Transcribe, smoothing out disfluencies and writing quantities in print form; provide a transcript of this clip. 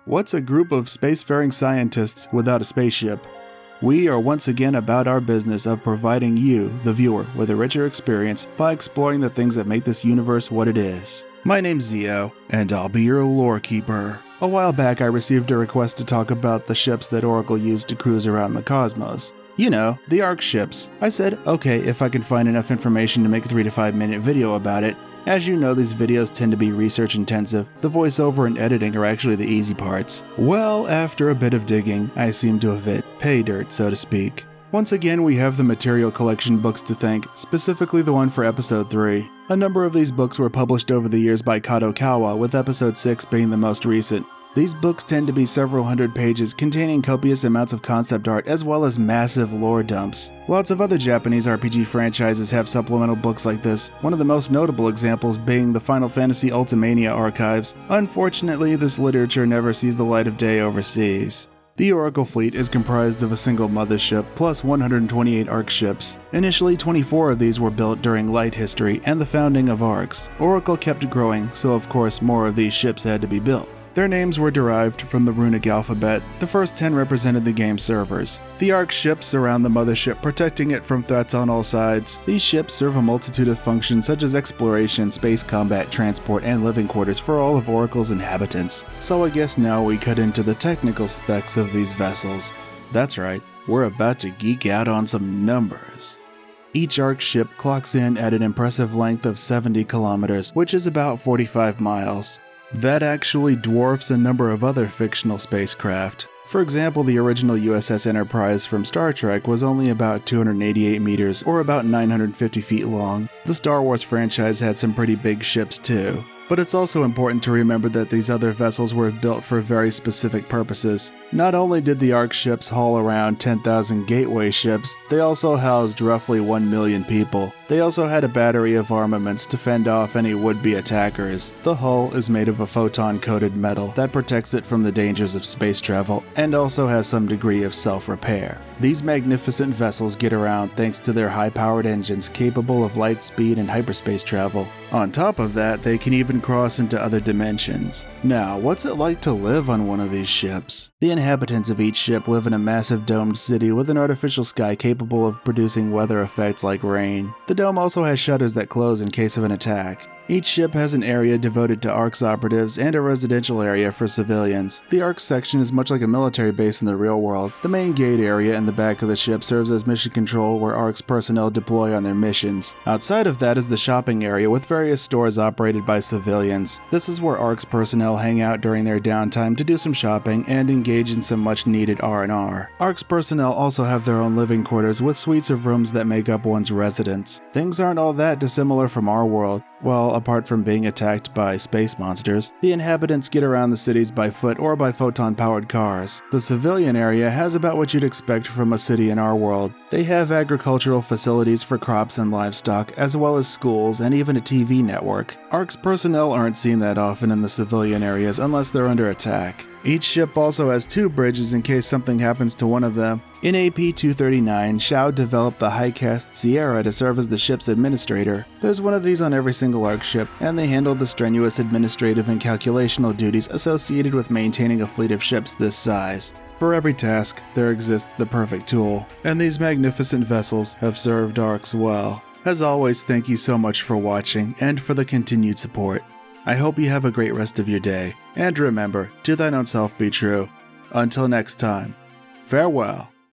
What's a group of spacefaring scientists without a spaceship? We are once again about our business of providing you, the viewer, with a richer experience by exploring the things that make this universe what it is. My name's Zio, and I'll be your lore keeper. A while back I received a request to talk about the ships that Oracle used to cruise around the cosmos. You know, the ARKS ships. I said, okay, if I can find enough information to make a 3 to 5 minute video about it. As you know, these videos tend to be research intensive. The voiceover and editing are actually the easy parts. Well, after a bit of digging, I seem to have hit pay dirt, so to speak. Once again, we have the material collection books to thank, specifically the one for episode 3. A number of these books were published over the years by Kadokawa, with episode 6 being the most recent. These books tend to be several hundred pages containing copious amounts of concept art as well as massive lore dumps. Lots of other Japanese RPG franchises have supplemental books like this, one of the most notable examples being the Final Fantasy Ultimania archives. Unfortunately, this literature never sees the light of day overseas. The Oracle fleet is comprised of a single mothership plus 128 ARKS ships. Initially, 24 of these were built during light history and the founding of ARKS. Oracle kept growing, so of course more of these ships had to be built. Their names were derived from the runic alphabet. The first 10 represented the game's servers. The ARKS ships surround the mothership, protecting it from threats on all sides. These ships serve a multitude of functions such as exploration, space combat, transport, and living quarters for all of Oracle's inhabitants. So I guess now we cut into the technical specs of these vessels. That's right, we're about to geek out on some numbers. Each ARKS ship clocks in at an impressive length of 70 kilometers, which is about 45 miles. That actually dwarfs a number of other fictional spacecraft. For example, the original USS Enterprise from Star Trek was only about 288 meters, or about 950 feet long. The Star Wars franchise had some pretty big ships too. But it's also important to remember that these other vessels were built for very specific purposes. Not only did the ARKS ships haul around 10,000 gateway ships, they also housed roughly 1 million people. They also had a battery of armaments to fend off any would-be attackers. The hull is made of a photon-coated metal that protects it from the dangers of space travel and also has some degree of self-repair. These magnificent vessels get around thanks to their high-powered engines capable of light speed and hyperspace travel. On top of that, they can even cross into other dimensions. Now, what's it like to live on one of these ships? The inhabitants of each ship live in a massive domed city with an artificial sky capable of producing weather effects like rain. The dome also has shutters that close in case of an attack. Each ship has an area devoted to ARKS operatives and a residential area for civilians. The ARKS section is much like a military base in the real world. The main gate area in the back of the ship serves as mission control where ARKS personnel deploy on their missions. Outside of that is the shopping area with various stores operated by civilians. This is where ARKS personnel hang out during their downtime to do some shopping and engage in some much needed R&R. ARKS personnel also have their own living quarters with suites of rooms that make up one's residence. Things aren't all that dissimilar from our world. Well, apart from being attacked by space monsters, the inhabitants get around the cities by foot or by photon-powered cars. The civilian area has about what you'd expect from a city in our world. They have agricultural facilities for crops and livestock, as well as schools and even a TV network. ARKS personnel aren't seen that often in the civilian areas unless they're under attack. Each ship also has 2 bridges in case something happens to one of them. In AP-239, Shao developed the high-caste Sierra to serve as the ship's administrator. There's one of these on every single ARKS ship, and they handle the strenuous administrative and calculational duties associated with maintaining a fleet of ships this size. For every task, there exists the perfect tool, and these magnificent vessels have served ARKS well. As always, thank you so much for watching and for the continued support. I hope you have a great rest of your day, and remember, to thine own self be true. Until next time, farewell.